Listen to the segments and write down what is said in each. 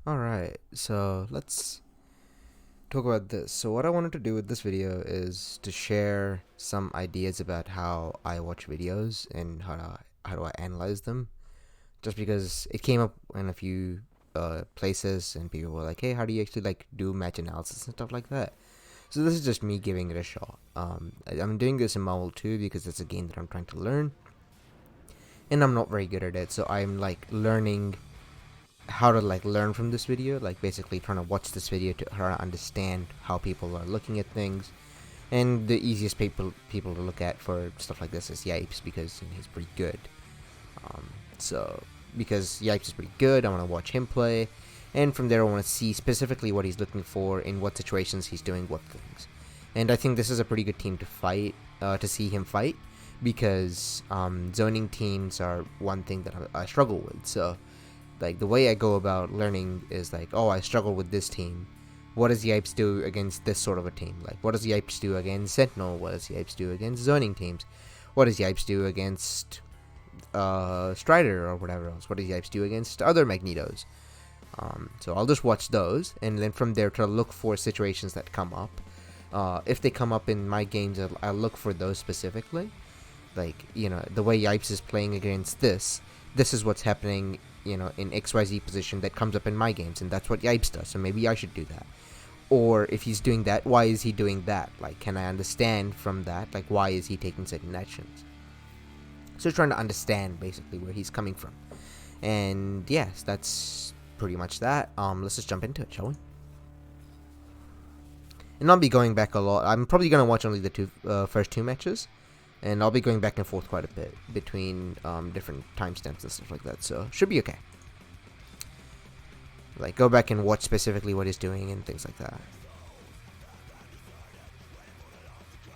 Alright, so let's talk about this. So what I wanted to do with this video is to share some ideas about how I watch videos and how do I analyze them. Just because it came up in a few places and people were like, hey, how do you actually like do match analysis and stuff like that? So this is just me giving it a shot. I'm doing this in Marvel 2 because it's a game that I'm trying to learn. And I'm not very good at it, so I'm like learning how to like learn from this video, like basically trying to watch this video to try to understand how people are looking at things. And the easiest people to look at for stuff like this is Yipes, because he's pretty good. So because Yipes is pretty good, I want to watch him play, and from there I want to see specifically what he's looking for, in what situations he's doing what things. And I think this is a pretty good team to fight, to see him fight, because zoning teams are one thing that I struggle with. So like the way I go about learning is like, oh, I struggle with this team. What does Yipes do against this sort of a team? Like, what does Yipes do against Sentinel? What does Yipes do against zoning teams? What does Yipes do against Strider or whatever else? What does Yipes do against other Magnetos? So I'll just watch those, and then from there try to look for situations that come up. If they come up in my games, I'll look for those specifically. Like, the way Yipes is playing against this is what's happening, in XYZ position that comes up in my games, and that's what Yipes does, so maybe I should do that. Or if he's doing that, why is he doing that? Like, can I understand from that? Like, why is he taking certain actions? So trying to understand, basically, where he's coming from. And, yes, that's pretty much that. Let's just jump into it, shall we? And I'll be going back a lot. I'm probably going to watch only the first two matches. And I'll be going back and forth quite a bit between different timestamps and stuff like that, so should be okay. Like, go back and watch specifically what he's doing and things like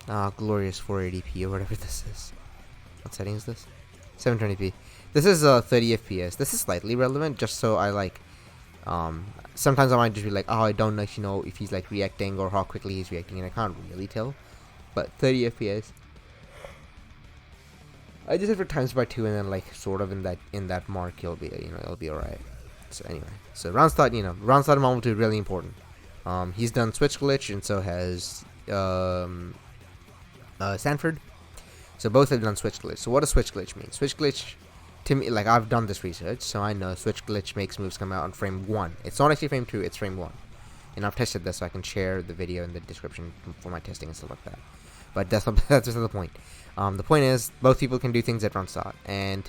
that. Glorious 480p or whatever this is. What setting is this? 720p. This is 30 FPS. This is slightly relevant, just so I like. Sometimes I might just be like, oh, I don't actually know if he's like reacting or how quickly he's reacting, and I can't really tell. But 30 FPS. I just have it times by 2, and then like sort of in that mark, it'll be alright. So anyway, so round start in Marvel 2 really important. He's done switch glitch, and so has Sanford. So both have done switch glitch. So what does switch glitch mean? Switch glitch, to me, like I've done this research, so I know switch glitch makes moves come out on frame 1. It's not actually frame 2, it's frame 1. And I've tested this, so I can share the video in the description for my testing and stuff like that. But that's just the point. The point is, both people can do things at round start, and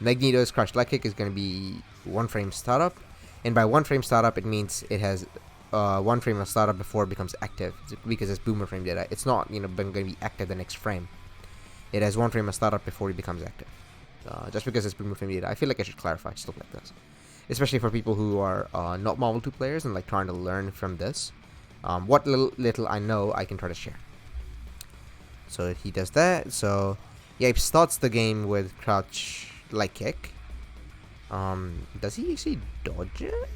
Magneto's crush leg kick is going to be 1 frame startup, and by 1 frame startup it means it has 1 frame of startup before it becomes active, because it's boomer frame data. It's not going to be active the next frame. It has 1 frame of startup before it becomes active. Just because it's boomer frame data, I feel like I should clarify stuff like this, especially for people who are not Marvel 2 players and like trying to learn from this. What little I know, I can try to share. So he does that. So Yipes starts the game with crouch leg kick. Does he actually dodge it?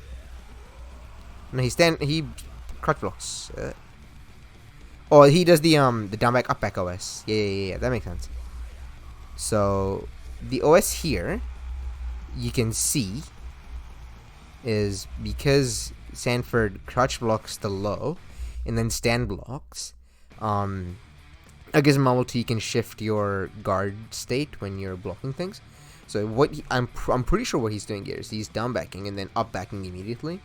No, he crouch blocks. Oh, he does the down back up back OS. Yeah, that makes sense. So the OS here, you can see, is because Sanford crouch blocks the low, and then stand blocks. I guess in Marvel 2 you can shift your guard state when you're blocking things. So what I'm pretty sure what he's doing here is he's down backing and then up backing immediately,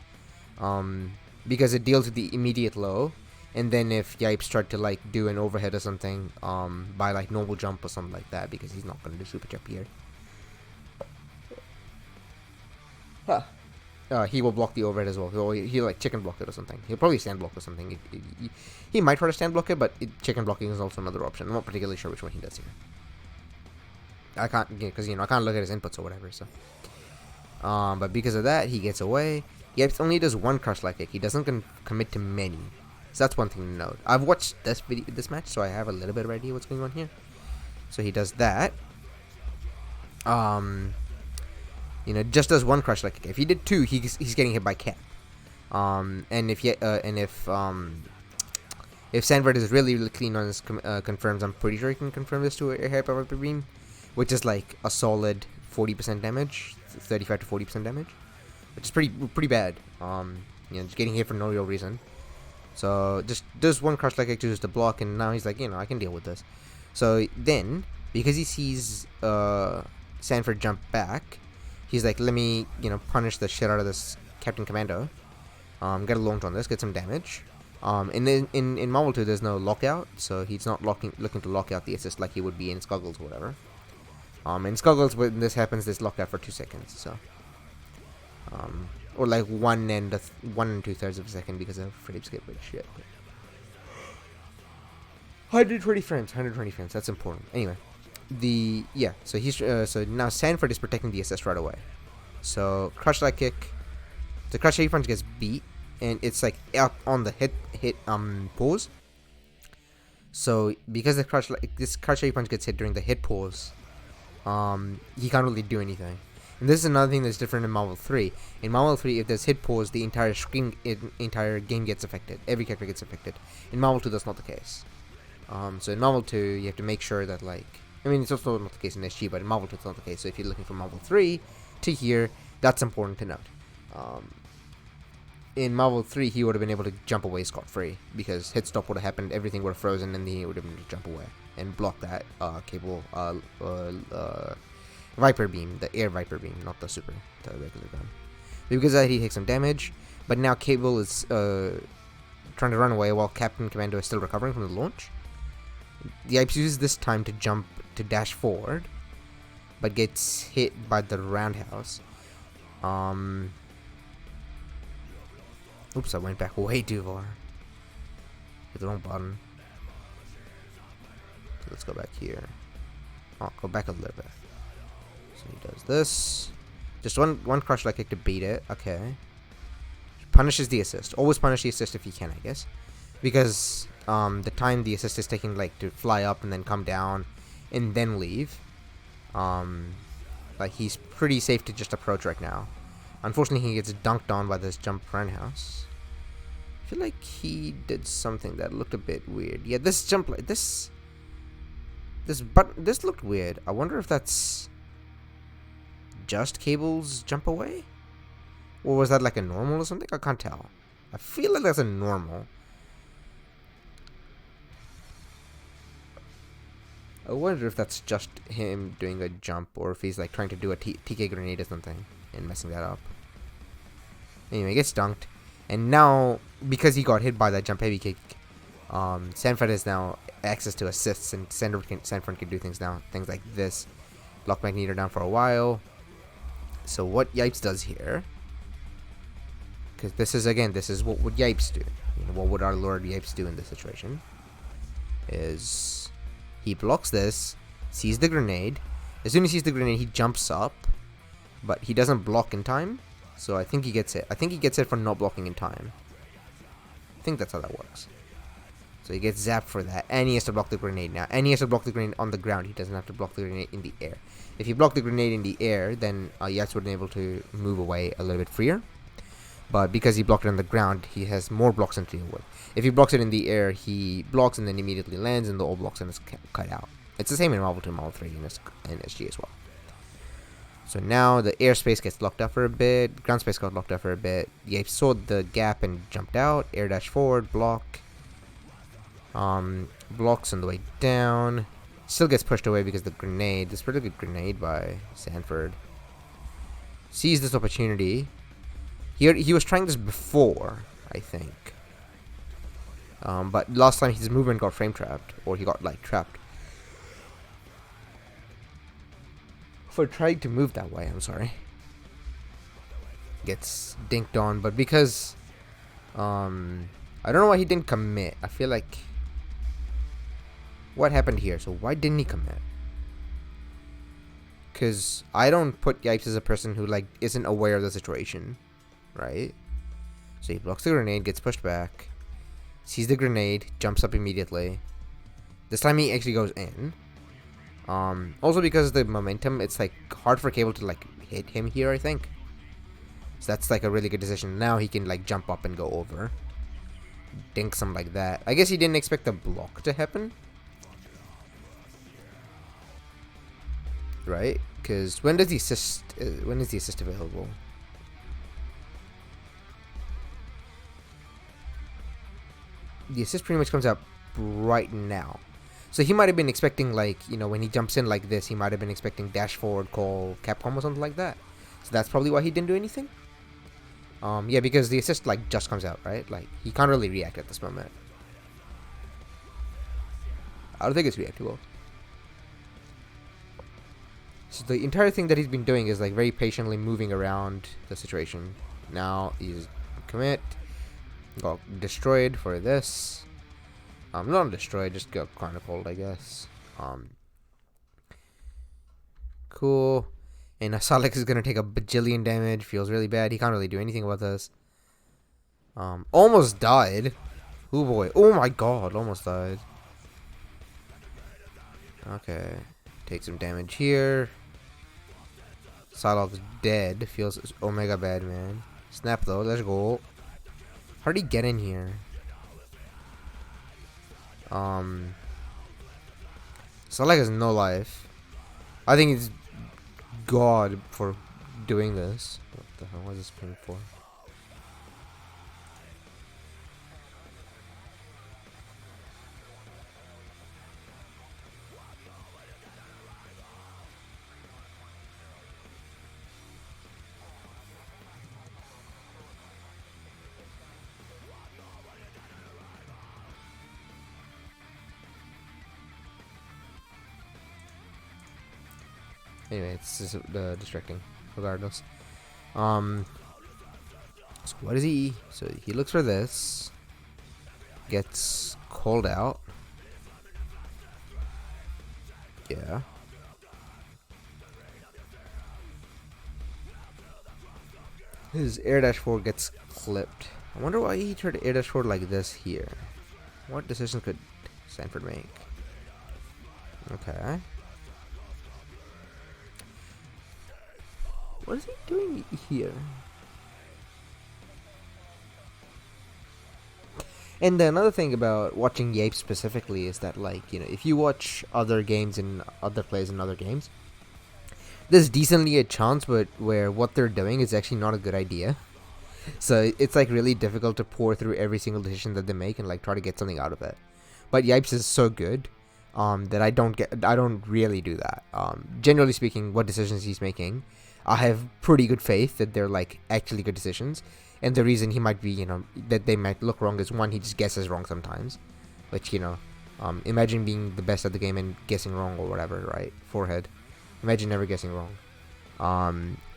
because it deals with the immediate low. And then if Yipes tried to like do an overhead or something, by like normal jump or something like that, because he's not gonna do super jump here. He will block the overhead as well. He'll like chicken block it or something. He'll probably stand block or something. He might try to stand block it, but chicken blocking is also another option. I'm not particularly sure which one he does here. I can't, because I can't look at his inputs or whatever. So, but because of that, he gets away. Yipes only does 1 crush leg kick. He doesn't commit to many. So that's one thing to note. I've watched this match, so I have a little bit of idea what's going on here. So he does that. Just does 1 crush leg kick. If he did 2, he's getting hit by Cap. And if Sanford is really clean on his confirms, I'm pretty sure he can confirm this to a hair power beam, which is like a solid 40% damage, 35 to 40% damage. which is pretty bad. Just getting hit for no real reason. So just does one crush like kick to just a block, and now he's like, I can deal with this. So then, because he sees Sanford jump back, he's like, let me punish the shit out of this Captain Commando. Get a launch on this, get some damage. And then in Marvel 2, there's no lockout, so he's not looking to lock out the assist like he would be in Skuggles or whatever. In Skuggles, when this happens, there's lockout for 2 seconds, so. Or like 1 and 2/3 of a second because of frame skip and shit. 120 frames, that's important. Anyway, so he's so now Sanford is protecting the assist right away. So crush like kick, the crush heavy punch gets beat, and it's like up on the hit pause. So because this crush heavy punch gets hit during the hit pause, he can't really do anything. And this is another thing that's different in Marvel 3. In Marvel 3, if there's hit pause, the entire game gets affected. Every character gets affected. In Marvel 2, that's not the case. So in Marvel 2, you have to make sure that, it's also not the case in SG, but in Marvel 2, it's not the case. So if you're looking from Marvel 3 to here, that's important to note. In Marvel 3, he would have been able to jump away scot-free, because hit stop would have happened, everything would have frozen, and then he would have been able to jump away and block that cable Viper beam, the air Viper beam, not the regular gun. Because of that, he takes some damage, but now Cable is trying to run away while Captain Commando is still recovering from the launch. The Yipes uses this time to dash forward, but gets hit by the roundhouse. Oops, I went back way too far. Hit the wrong button. So let's go back here. Go back a little bit. So he does this. Just one crush like kick to beat it. Okay. Punishes the assist. Always punish the assist if you can, I guess. Because the time the assist is taking to fly up and then come down and then leave. He's pretty safe to just approach right now. Unfortunately, he gets dunked on by this jump roundhouse. I feel like he did something that looked a bit weird. Yeah, this jump this looked weird. I wonder if that's just Cable's jump away? Or was that like a normal or something? I can't tell. I feel like that's a normal. I wonder if that's just him doing a jump, or if he's trying to do a TK grenade or something and messing that up. Anyway, he gets dunked. And now, because he got hit by that jump heavy kick, Sanford has now access to assists, and Sanford can do things like this. Lock Magneto down for a while. So what Yipes does here, because this is what would Yipes do. What would our Lord Yipes do in this situation? Is he blocks this, sees the grenade. As soon as he sees the grenade, he jumps up, but he doesn't block in time. So I think he gets it. I think he gets it for not blocking in time. I think that's how that works. So he gets zapped for that, and he has to block the grenade now. And he has to block the grenade on the ground. He doesn't have to block the grenade in the air. If you block the grenade in the air, then Yipes would be able to move away a little bit freer. But because he blocked it on the ground, he has more blocks to deal with. If he blocks it in the air, he blocks and then immediately lands, and the old blocks and is cut out. It's the same in Marvel 2, Marvel 3, and SG as well. So now the airspace gets locked up for a bit. Ground space got locked up for a bit. Yipes saw the gap and jumped out. Air dash forward, block. Blocks on the way down. Still gets pushed away because the grenade. This pretty good grenade by Sanford. Sees this opportunity. He was trying this before, I think. But last time his movement got frame trapped, or he got trapped. For trying to move that way, I'm sorry. Gets dinked on, but because I don't know why he didn't commit. I feel like what happened here? So why didn't he commit? Because I don't put Yipes as a person who isn't aware of the situation, right? So he blocks the grenade, gets pushed back, sees the grenade, jumps up immediately. This time he actually goes in. Also because of the momentum, it's hard for Cable to hit him here, I think. So that's a really good decision. Now he can jump up and go over. Dink some like that. I guess he didn't expect the block to happen. Right? Because when is the assist available? the assist pretty much comes out right now. So he might have been expecting, like, when he jumps in like this, he might have been expecting dash forward, call Capcom or something like that. So that's probably why he didn't do anything. Yeah, because the assist, like, just comes out, right? Like, he can't really react at this moment. I don't think it's reactable. So the entire thing that he's been doing is, like, very patiently moving around the situation. Now he's commit. Got destroyed for this. Not destroyed, just got chronicled, I guess. Cool. And Salix is gonna take a bajillion damage. Feels really bad. He can't really do anything about this. Almost died. Oh boy. Oh my god, almost died. Okay. Take some damage here. Psylocke's dead. Feels omega bad, man. Snap though, let's go. How did he get in here? Psylocke has no life. I think it's God for doing this. What the hell was this playing for? Anyway, it's just distracting, regardless. So what is he? So he looks for this. Gets called out. Yeah. His air dash forward gets clipped. I wonder why he tried to air dash forward like this here. What decision could Sanford make? Okay. What is he doing here? And another thing about watching Yipes specifically is that, like, if you watch other games and other plays in other games, there's decently a chance where what they're doing is actually not a good idea. So it's, like, really difficult to pour through every single decision that they make and, like, try to get something out of it. But Yipes is so good that I don't really do that. Generally speaking, what decisions he's making, I have pretty good faith that they're, like, actually good decisions. And the reason he might be, that they might look wrong is, one, he just guesses wrong sometimes. Which, imagine being the best at the game and guessing wrong or whatever, right? Forehead. Imagine never guessing wrong.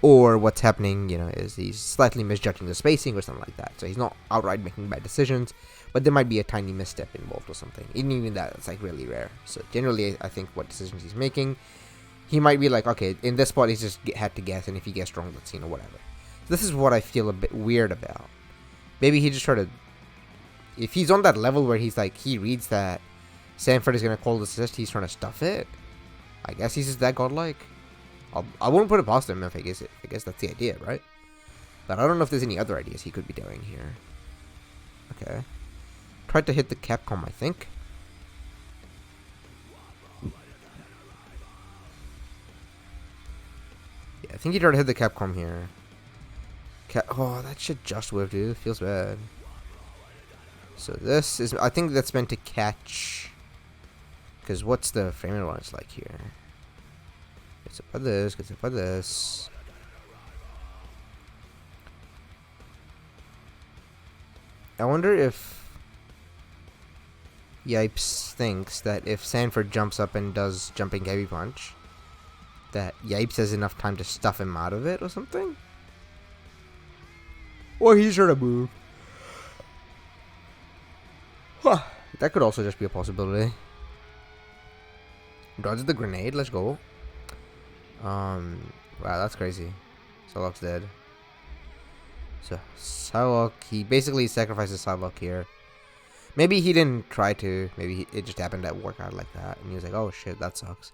Or what's happening, is he's slightly misjudging the spacing or something like that. So he's not outright making bad decisions, but there might be a tiny misstep involved or something. Even that, it's, like, really rare. So generally, I think what decisions he's making, he might be like, okay, in this spot he's just had to guess, and if he guessed wrong, let's whatever. This is what I feel a bit weird about. Maybe he just tried to... If he's on that level where he's like, he reads that Sanford is going to call this assist, he's trying to stuff it. I guess he's just that godlike. I won't put it past him if I guess that's the idea, right? But I don't know if there's any other ideas he could be doing here. Okay. Tried to hit the Capcom, I think. Yeah, I think he tried to hit the Capcom here. Oh, that shit just whiffed, dude. It feels bad. So this is... I think that's meant to catch... Because what's the frame advantage like here? Gets up by this, gets up by this. I wonder if Yipes thinks that if Sanford jumps up and does jumping heavy punch, that Yipes has enough time to stuff him out of it or something? Or he's trying to move. Huh. That could also just be a possibility. Dodges the grenade. Let's go. Wow, that's crazy. Psylocke's dead. So Psylocke, he basically sacrifices Psylocke here. Maybe he didn't try to. Maybe it just happened to work out like that, and he was like, "Oh shit, that sucks."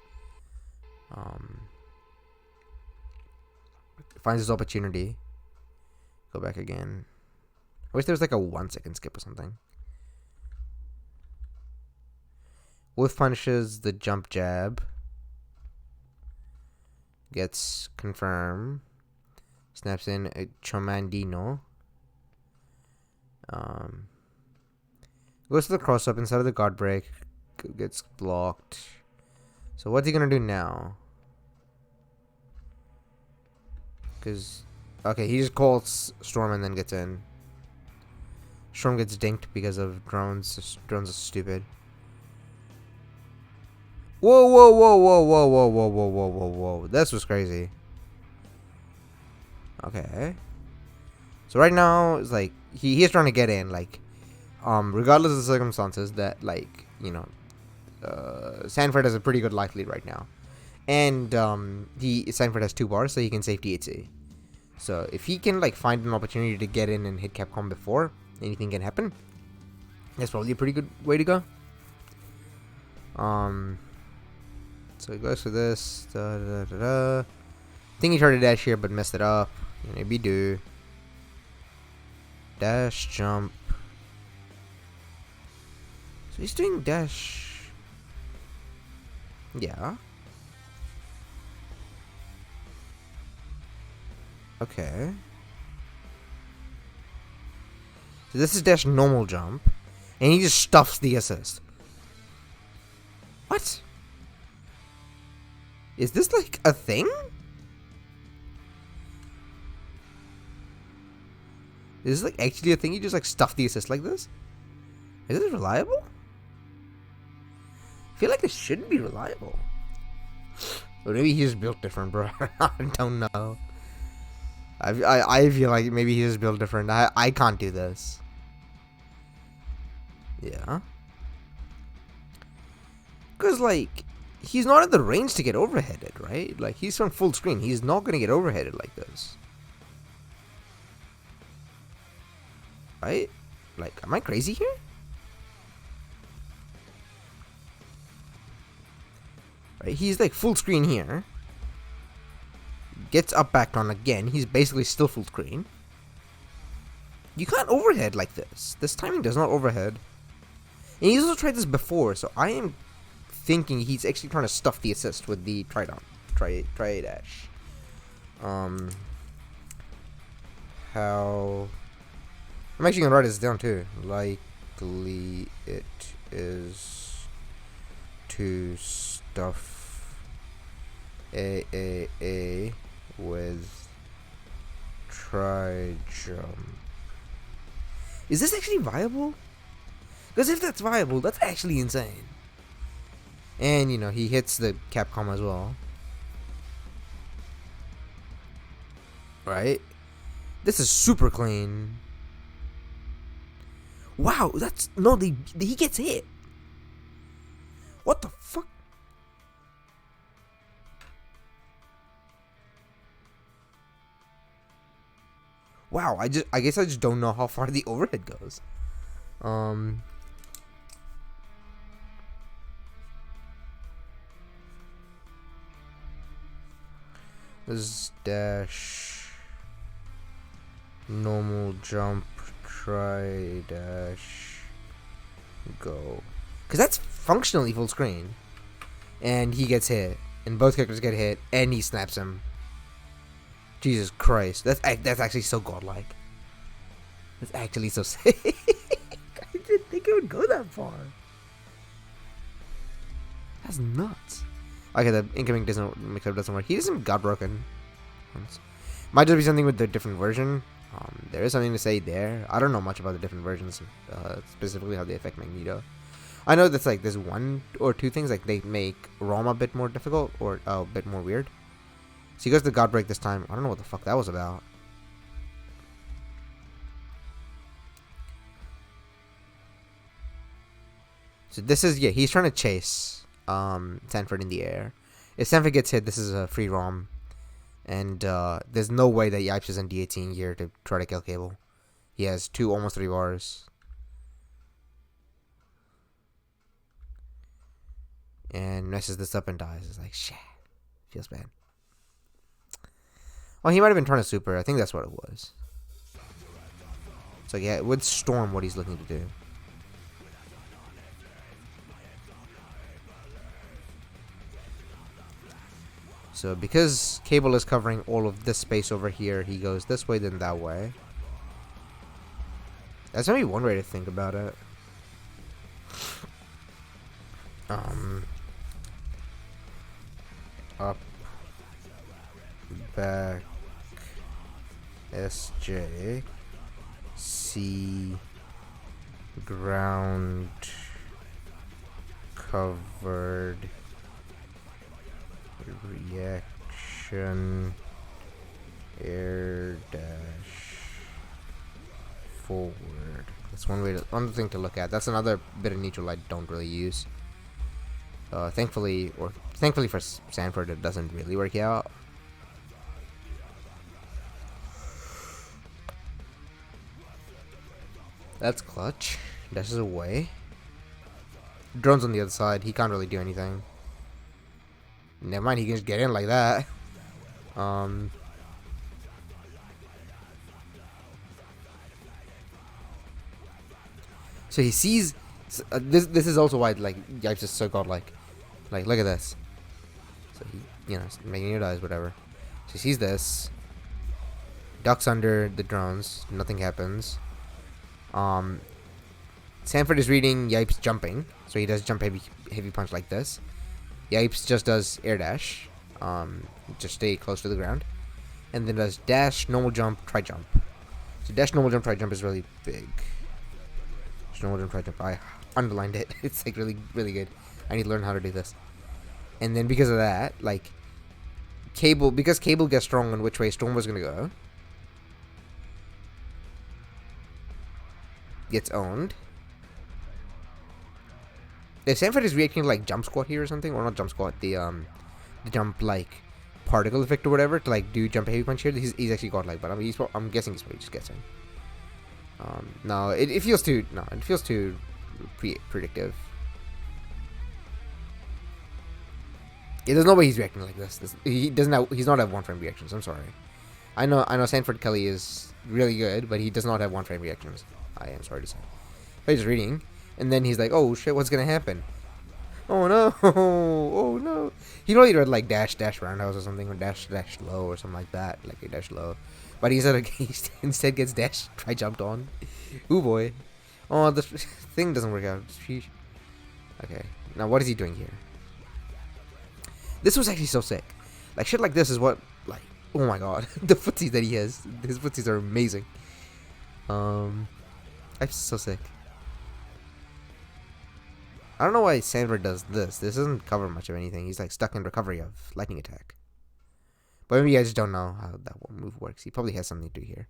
Finds his opportunity. Go back again. I wish there was like a 1 second skip or something. Wolf punishes the jump jab. Gets confirmed. Snaps in a Chomandino. Goes to the cross up inside of the guard break. Gets blocked. So what's he gonna do now? Because, okay, he just calls Storm and then gets in. Storm gets dinked because of drones. Drones are stupid. Whoa, whoa, whoa, whoa, whoa, whoa, whoa, whoa, whoa, whoa, whoa. This was crazy. Okay. So right now, it's like, he is trying to get in, like, regardless of the circumstances, that, like, you know, Sanford has a pretty good life lead right now. And, Sanford has 2 bars, so he can safety 8C. So if he can, like, find an opportunity to get in and hit Capcom before anything can happen, that's probably a pretty good way to go. So he goes for this. I think he tried to dash here, but messed it up. Maybe do. Dash, jump. So he's doing dash. Yeah. Okay. So this is dash normal jump. And he just stuffs the assist. What? Is this like a thing? Is this like actually a thing? You just like stuff the assist like this? Is this reliable? I feel like this shouldn't be reliable. Or maybe he's just built different, bro. I don't know. I feel like maybe he's just built different. I can't do this. Yeah. Because, like, he's not in the range to get overheaded, right? Like, he's from full screen. He's not going to get overheaded like this. Right? Like, am I crazy here? Right, he's, like, full screen here. Gets up back on again. He's basically still full screen. You can't overhead like this. This timing does not overhead. And he's also tried this before, so I am thinking he's actually trying to stuff the assist with the try dash. How... I'm actually gonna write this down too. Likely it is to stuff a with try jump. Is this actually viable? Because if that's viable, that's actually insane. And, you know, he hits the Capcom as well. Right? This is super clean. Wow, that's... No, he gets hit. What the fuck? Wow, I guess I just don't know how far the overhead goes. This is dash, normal jump, try dash, go. Because that's functionally full screen. And he gets hit. And both characters get hit. And he snaps him. Jesus Christ. That's actually so godlike. That's actually so sick. I didn't think it would go that far. That's nuts. Okay, the incoming mix-up doesn't work. He doesn't got broken. Might just be something with the different version. There is something to say there. I don't know much about the different versions, specifically how they affect Magneto. I know that's like there's 1 or 2 things like they make ROM a bit more difficult or a bit more weird. So he goes to God Break this time. I don't know what the fuck that was about. So this is, yeah, he's trying to chase Sanford in the air. If Sanford gets hit, this is a free ROM. And there's no way that Yipes is in D18 gear to try to kill Cable. He has 2, almost 3 bars. And messes this up and dies. It's like, shit. Feels bad. Well, he might have been trying to super. I think that's what it was. So yeah, with Storm, what he's looking to do. So because Cable is covering all of this space over here, he goes this way, then that way. That's maybe one way to think about it. Up, back, SJ, C, ground, covered, reaction, air dash, forward. That's one thing to look at. That's another bit of neutral I don't really use. Thankfully for Sanford, it doesn't really work out. That's clutch. Dashes away. Drone's on the other side. He can't really do anything. Never mind, he can just get in like that. So he sees. This is also why like Yipes is so godlike. Like, look at this. So he, making it eyes, whatever. So he sees this. Ducks under the drones. Nothing happens. Sanford is reading Yipes jumping, so he does jump heavy punch like this. Yipes just does air dash, just stay close to the ground, and then does dash, normal jump, try jump. So dash, normal jump, try jump is really big. Normal jump, try jump. I underlined it. It's like really, really good. I need to learn how to do this. And then because of that, like because Cable gets strong on which way Storm was gonna go, gets owned. If Sanford is reacting to like jump squat here or something, or not jump squat, the jump like particle effect or whatever to like do jump heavy punch here, he's actually got like, but I'm guessing he's probably just guessing. No, it feels too predictive. Yeah, there's no way he's reacting like this. He's not have one frame reactions. I'm sorry. I know Sanford Kelly is really good, but he does not have one frame reactions. I am sorry to say. But he's reading, and then he's like, "Oh shit, what's gonna happen? Oh no, oh no." He probably read like dash roundhouse or something, or dash low or something like that, like a dash low. But he instead gets dash try jumped on. Ooh boy. Oh, the thing doesn't work out. Sheesh. Okay, now what is he doing here? This was actually so sick. Like shit like this is what, like, oh my god, the footsies that he has. His footsies are amazing. I'm so sick. I don't know why Sanford does this. This doesn't cover much of anything. He's like stuck in recovery of lightning attack. But maybe I just don't know how that move works. He probably has something to do here.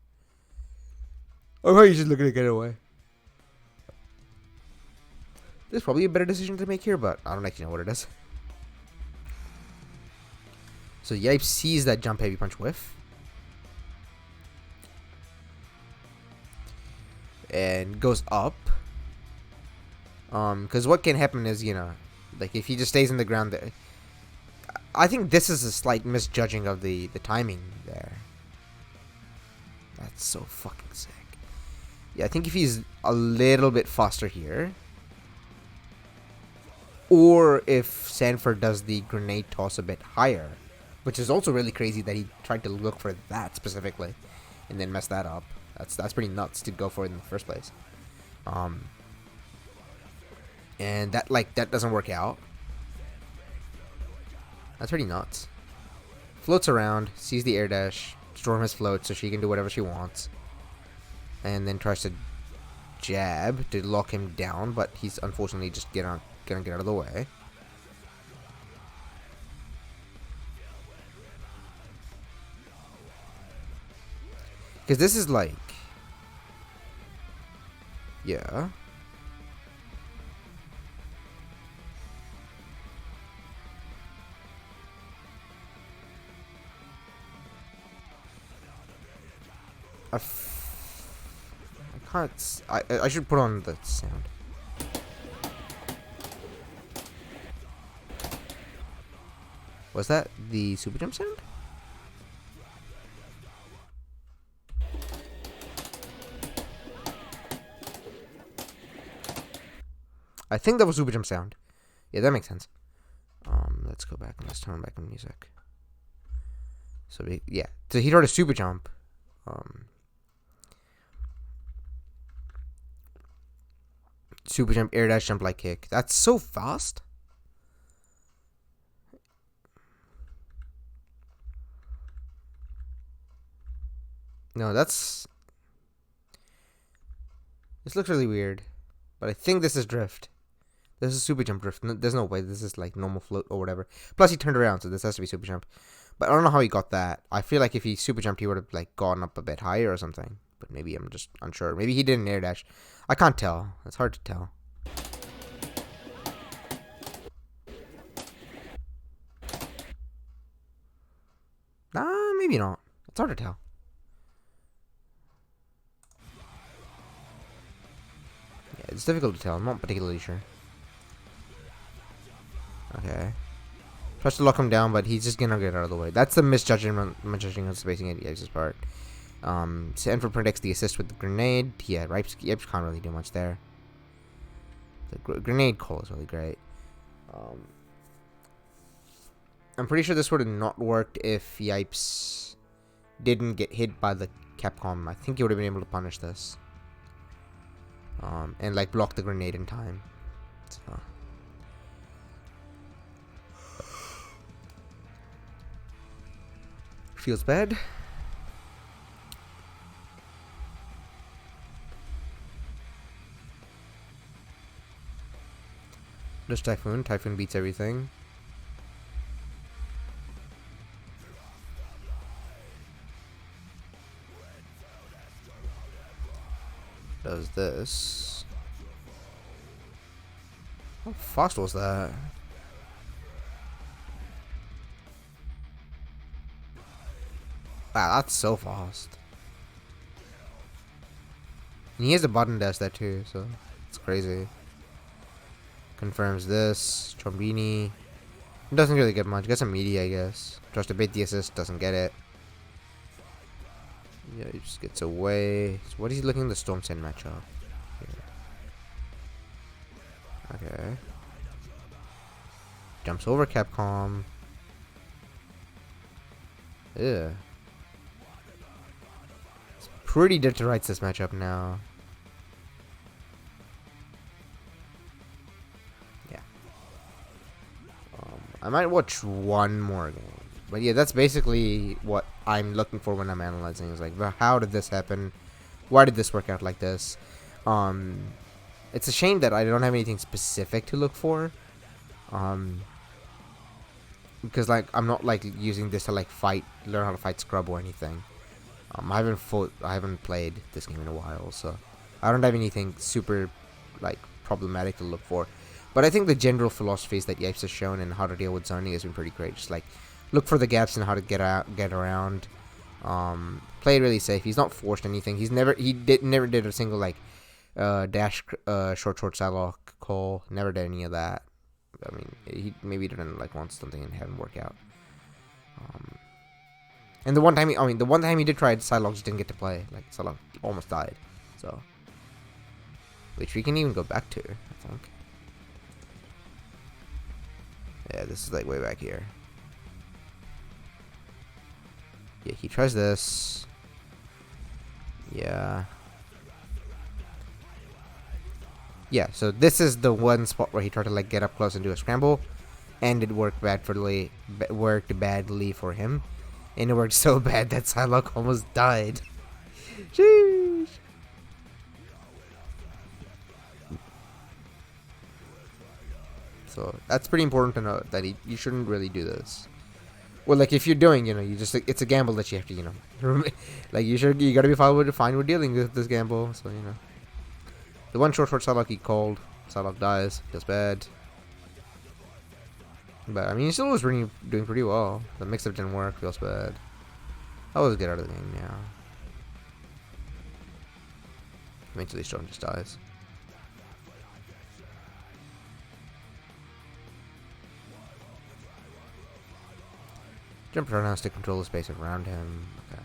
Or he's just looking to get away. There's probably a better decision to make here, but I don't actually know what it is. So Yipes sees that jump heavy punch whiff. And goes up. Because what can happen is, like if he just stays in the ground there. I think this is a slight misjudging of the timing there. That's so fucking sick. Yeah, I think if he's a little bit faster here. Or if Sanford does the grenade toss a bit higher. Which is also really crazy that he tried to look for that specifically. And then mess that up. That's pretty nuts to go for it in the first place. And that doesn't work out. That's pretty nuts. Floats around, sees the air dash. Storm has float, so she can do whatever she wants. And then tries to jab to lock him down, but he's unfortunately just gonna get out of the way. Because this is like, yeah. I can't. I should put on the sound. Was that the super jump sound? I think that was super jump sound. Yeah, that makes sense. Let's go back and let's turn back on music. So so he tried a super jump. Super jump, air dash, jump like kick. That's so fast. No, that's... This looks really weird. But I think this is drift. This is super jump drift. No, there's no way this is like normal float or whatever. Plus he turned around, so this has to be super jump. But I don't know how he got that. I feel like if he super jumped, he would have like gone up a bit higher or something. But maybe I'm just unsure. Maybe he didn't air dash. I can't tell. It's hard to tell. Nah, maybe not. It's hard to tell. Yeah, it's difficult to tell. I'm not particularly sure. Okay. Tries to lock him down, but he's just gonna get out of the way. That's the misjudging on spacing at Yipes' part. Sanford predicts the assist with the grenade. Yeah, Yipes can't really do much there. The grenade call is really great. I'm pretty sure this would have not worked if Yipes didn't get hit by the Capcom. I think he would have been able to punish this. And like block the grenade in time. So. Feels bad. There's Typhoon. Typhoon beats everything. Does this. How fast was that? Wow, that's so fast. And he has a button dash there too, so it's crazy. Confirms this. Trombini. Doesn't really get much. Gets a media, I guess. Tries to bait the assist, doesn't get it. Yeah, he just gets away. So what is he looking at the Storm Send matchup? Here. Okay. Jumps over Capcom. Yeah. It's pretty dead to rights this matchup now. Yeah. I might watch one more game. But yeah, that's basically what I'm looking for when I'm analyzing. Is like, how did this happen? Why did this work out like this? It's a shame that I don't have anything specific to look for. Because like I'm not like using this to like learn how to fight scrub or anything. I haven't played this game in a while, so I don't have anything super like problematic to look for. But I think the general philosophies that Yipes has shown and how to deal with zoning has been pretty great. Just like look for the gaps and how to get around. Play it really safe. He's not forced anything. Never did a single like dash short side lock call. Never did any of that. I mean, he maybe didn't like want something and hadn't work out. And the one time he did try it, Psylocke just didn't get to play. Like Psylocke almost died. So, which we can even go back to, I think. Yeah, this is like way back here. Yeah, he tries this. Yeah. Yeah, so this is the one spot where he tried to like get up close and do a scramble, and it worked badly for him, and it worked so bad that Psylocke almost died. Sheesh. So that's pretty important to know that you shouldn't really do this. Well, like if you're doing, you just it's a gamble that you have to, like you gotta be fine with dealing with this gamble. So the one short Psylocke he called, Psylocke dies, feels bad. But I mean, he still was doing pretty well. The mix-up didn't work, feels bad. I'll always get out of the game now. Eventually, Storm just dies. Jump around has to control the space around him. Okay.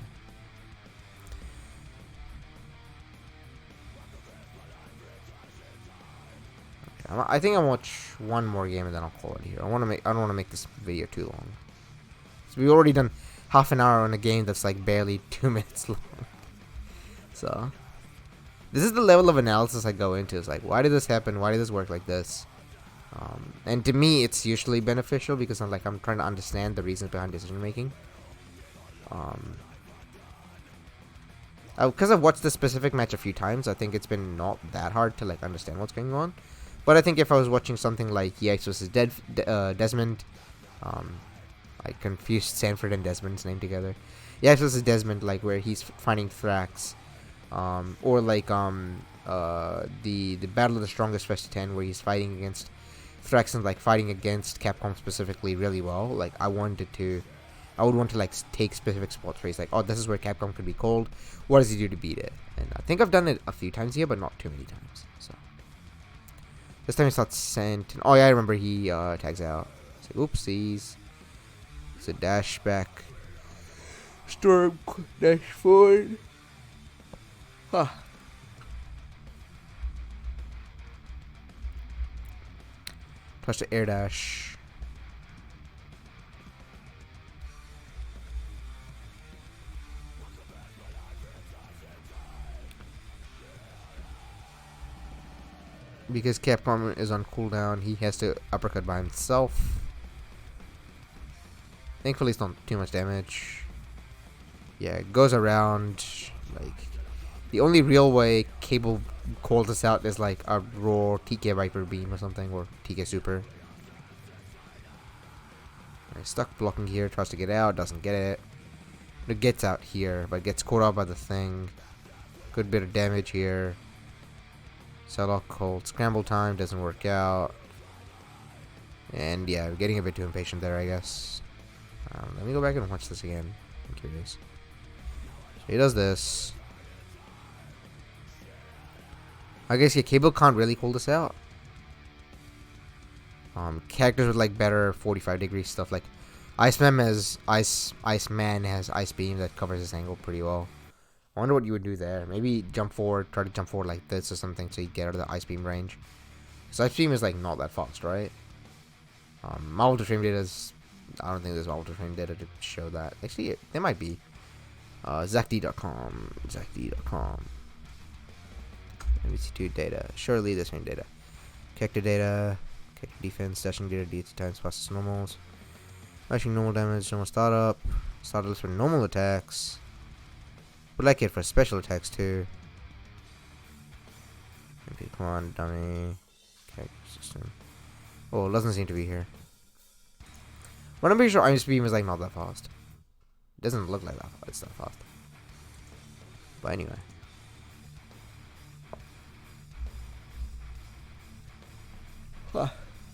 I think I'll watch one more game and then I'll call it here. I don't want to make this video too long. So we've already done half an hour on a game that's like barely 2 minutes long. So this is the level of analysis I go into. It's like, why did this happen? Why did this work like this? And to me, it's usually beneficial because I'm trying to understand the reasons behind decision making. Because I've watched this specific match a few times, I think it's been not that hard to like understand what's going on. But I think if I was watching something like Yipes versus Desmond, I confused Sanford and Desmond's name together. Yipes versus Desmond, like where he's finding Thrax, or like the Battle of the Strongest First 10, where he's fighting against Thrax and like fighting against Capcom specifically really well. Like I would want to like take specific spots where he's like, oh, this is where Capcom could be cold. What does he do to beat it? And I think I've done it a few times here, but not too many times. So this time it's not sent. Oh yeah, I remember he tags out. So, oopsies. It's a dash back. Storm dash forward. Huh. Touch the air dash. Because Capcom is on cooldown, he has to uppercut by himself. Thankfully, it's not too much damage. Yeah, it goes around. Like, the only real way Cable calls us out is like a raw TK Viper Beam or something, or TK Super. Right, stuck blocking here, tries to get out, doesn't get it. It gets out here, but gets caught out by the thing. Good bit of damage here. Sell cold scramble time, doesn't work out. And yeah, we're getting a bit too impatient there, I guess. Let me go back and watch this again. I'm curious. So he does this. I guess yeah, Cable can't really call this out. Characters with like better 45-degree stuff, like Iceman has Iceman has Ice Beam that covers this angle pretty well. I wonder what you would do there. Maybe jump forward, try to jump forward like this or something so you get out of the Ice Beam range. Because Ice Beam is like not that fast, right? Marvel to frame data is... I don't think there's Marvel to frame data to show that. Actually, there might be. ZachD.com. ZachD.com. MVC2 data. Surely this frame data. Character data. Character defense. Dashing data. D2 times fastest normals. Matching normal damage. Normal startup. Startups for normal attacks. Would like it for special attacks too. Okay, come on, dummy. Character system. Oh, it doesn't seem to be here. But I'm pretty sure Ice Beam is like not that fast. It doesn't look like that. It's that fast. But anyway.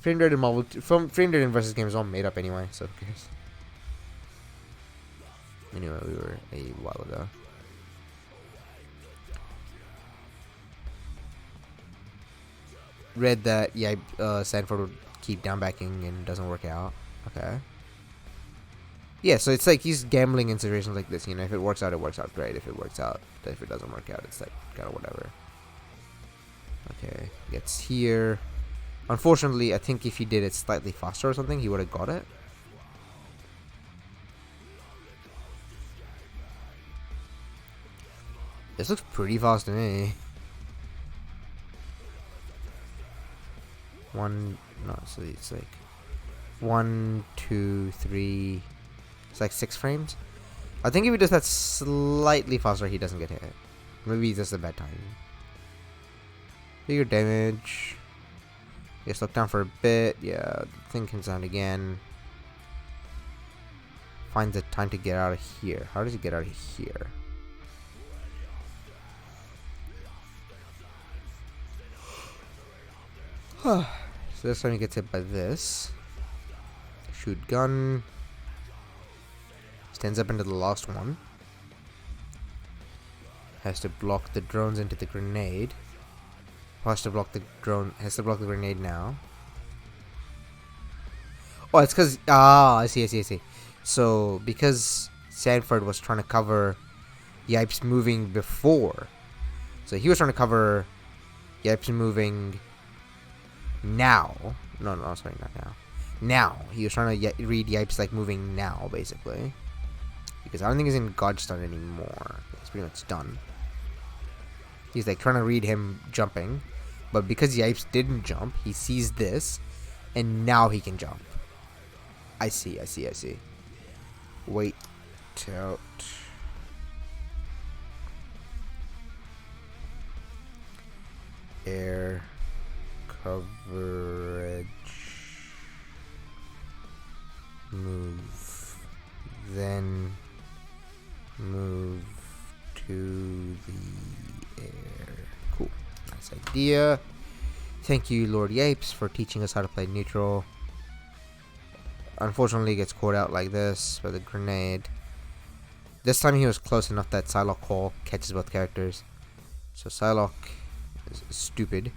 Frame rate in Marvel, frame rate in versus games all made up anyway, so who cares? Anyway, we were a while ago. Read that, yeah, Sanford would keep down backing and doesn't work out. Okay. Yeah, so it's like he's gambling in situations like this, you know, if it works out, great. If it works out, if it doesn't work out, it's like, kind of whatever. Okay, gets here. Unfortunately, I think if he did it slightly faster or something, he would have got it. This looks pretty fast to me. So it's like 1, 2, 3. It's like 6 frames. I think if he does that slightly faster, he doesn't get hit. Maybe it's just a bad time. Bigger damage. Gets looked down for a bit. Yeah, the thing comes down again. Finds the time to get out of here. How does he get out of here? So this time he gets hit by this. Shoot gun. Stands up into the last one. Has to block the drones into the grenade. Has to block the drone. Has to block the grenade now. Oh, it's because... Ah, I see. So, because Sanford was trying to cover Yipes moving before. So, he was trying to cover Yipes moving now. No, sorry, not now. Now. He was trying to read Yipes, like, moving now, basically. Because I don't think he's in God stun anymore. It's pretty much done. He's, like, trying to read him jumping. But because Yipes didn't jump, he sees this. And now he can jump. I see. Wait out. air coverage move, then move to the air. Cool. Nice idea. Thank you, Lord Yipes, for teaching us how to play neutral. Unfortunately, he gets caught out like this by the grenade. This time he was close enough that Psylocke call catches both characters. So Psylocke is stupid.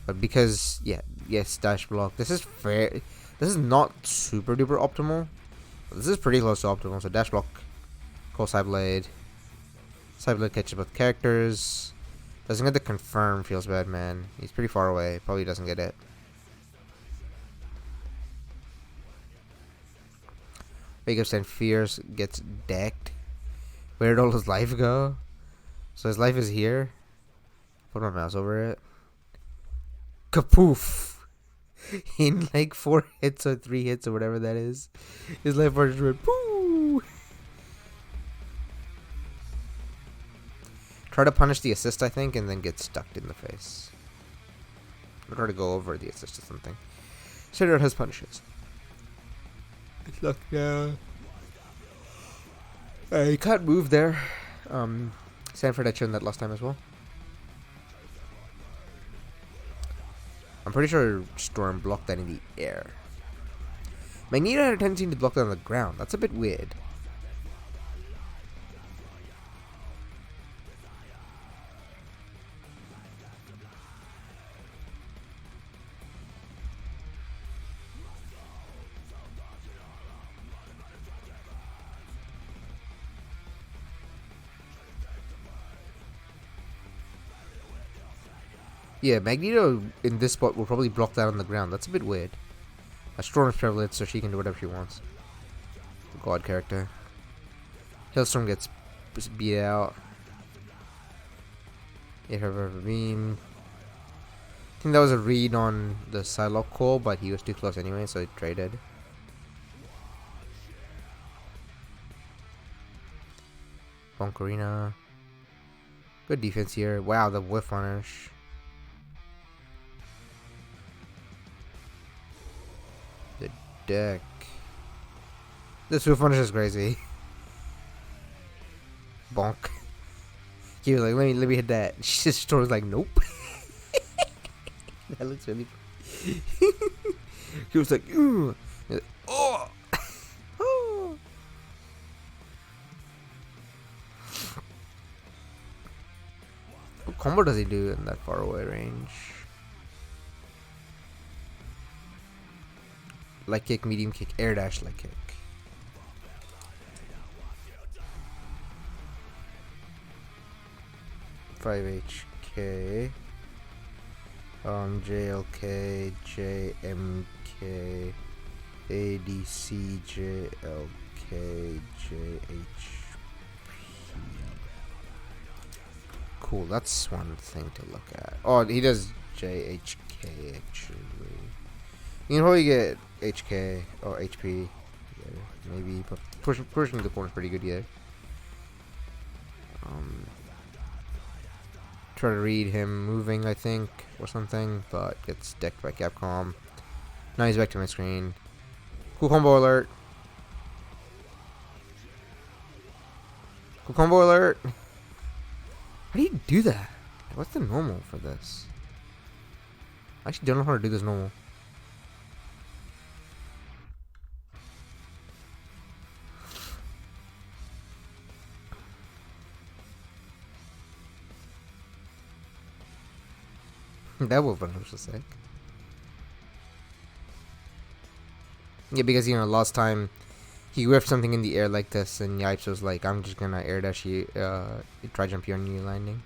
But because, yes, dash block. This is fair. This is not super duper optimal. But this is pretty close to optimal. So dash block, call Psyblade. Psyblade catches both characters. Doesn't get the confirm, feels bad, man. He's pretty far away. Probably doesn't get it. Wake Up Stand Fierce gets decked. Where did all his life go? So his life is here. Put my mouse over it. Kapoof! In like 4 hits or 3 hits or whatever that is. His life bar just went poo! Try to punish the assist, I think, and then get stuck in the face. Or try to go over the assist or something. Cedar has punishes. Good luck now. You can't move there. Sanford had shown that last time as well. I'm pretty sure Storm blocked that in the air. Magneto had a tendency to block that on the ground. That's a bit weird. Yeah, Magneto in this spot will probably block that on the ground. That's a bit weird. Storm is privileged, so she can do whatever she wants. The God character. Hailstorm gets beat out. Hit her with a beam. I think that was a read on the Psylocke call, but he was too close anyway, so he traded. Bonkarina. Good defense here. Wow, the whiff punish. The deck. This whiff punish is crazy. Bonk. He was like, let me hit that. She just was like, nope. That looks really funny. He was like, ooh. Like, oh. Oh. What combo does he do in that far away range? Light kick, medium kick, air dash, light kick. HK, JLK, JMK, ADC, JLK, JHP. Cool, that's one thing to look at. Oh, he does JHK actually. You can probably get HK or HP. Yeah, maybe, but pushing the corner is pretty good, yeah. Try to read him moving, I think, or something, but gets decked by Capcom. Now he's back to my screen. Cool combo alert. Cool combo alert. How do you do that? What's the normal for this? I actually don't know how to do this normal. That would have been so sick. Yeah, because, you know, last time he whiffed something in the air like this, and Yipes was like, I'm just gonna air dash you, try jump you on your landing.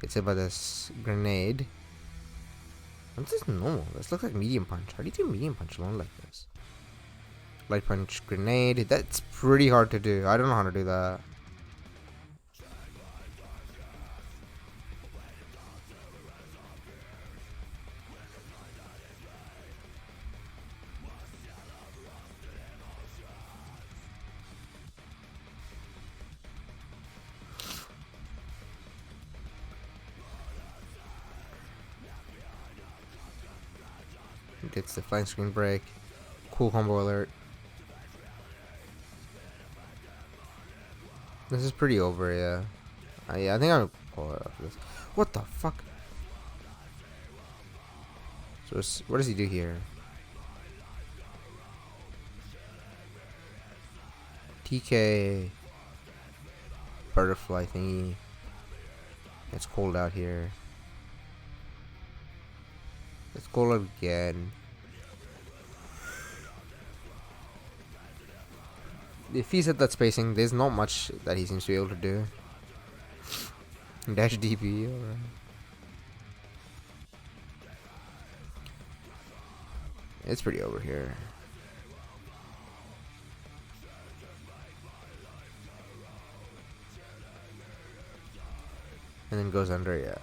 Gets hit by this grenade. What's this normal? This looks like medium punch. How do you do medium punch alone like this? Light punch, grenade. That's pretty hard to do. I don't know how to do that. gets the flank screen break. Cool combo alert. This is pretty over, yeah. Yeah, I think I'm gonna pull it off this. What the fuck? So what does he do here? TK butterfly thingy. It's cold out here. It's cold again. If he's at that spacing, there's not much that he seems to be able to do. Dash DP, alright. It's pretty over here. And then goes under, yeah.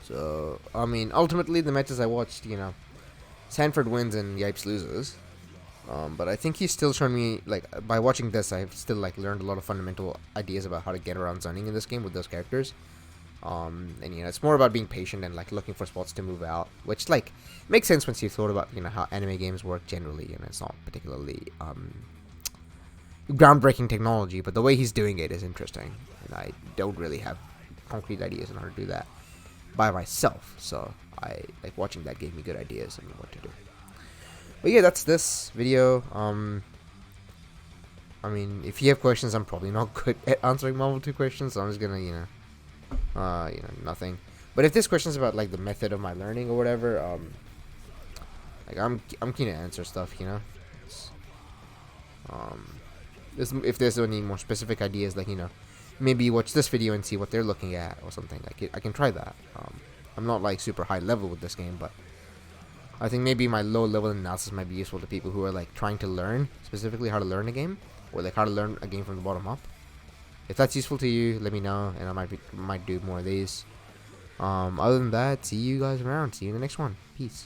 So, I mean, ultimately the matches I watched, you know, Sanford wins and Yipes loses. But I think he's still showing me, like, by watching this, I've still, like, learned a lot of fundamental ideas about how to get around zoning in this game with those characters. And, you know, it's more about being patient and, like, looking for spots to move out, which, like, makes sense once you've thought about, you know, how anime games work generally. You know, it's not particularly, groundbreaking technology, but the way he's doing it is interesting. And I don't really have concrete ideas on how to do that by myself, so I, like, watching that gave me good ideas on what to do. But yeah, that's this video. I mean, if you have questions, I'm probably not good at answering Marvel 2 questions, so I'm just gonna, you know, nothing. But if there's questions about, like, the method of my learning or whatever, like, I'm keen to answer stuff, you know. If there's any more specific ideas, like, you know, maybe watch this video and see what they're looking at or something. I can try that. I'm not, like, super high level with this game, but I think maybe my low level analysis might be useful to people who are, like, trying to learn specifically how to learn a game, or, like, how to learn a game from the bottom up. If that's useful to you, let me know, and I might do more of these. Other than that, see you guys around. See you in the next one. Peace.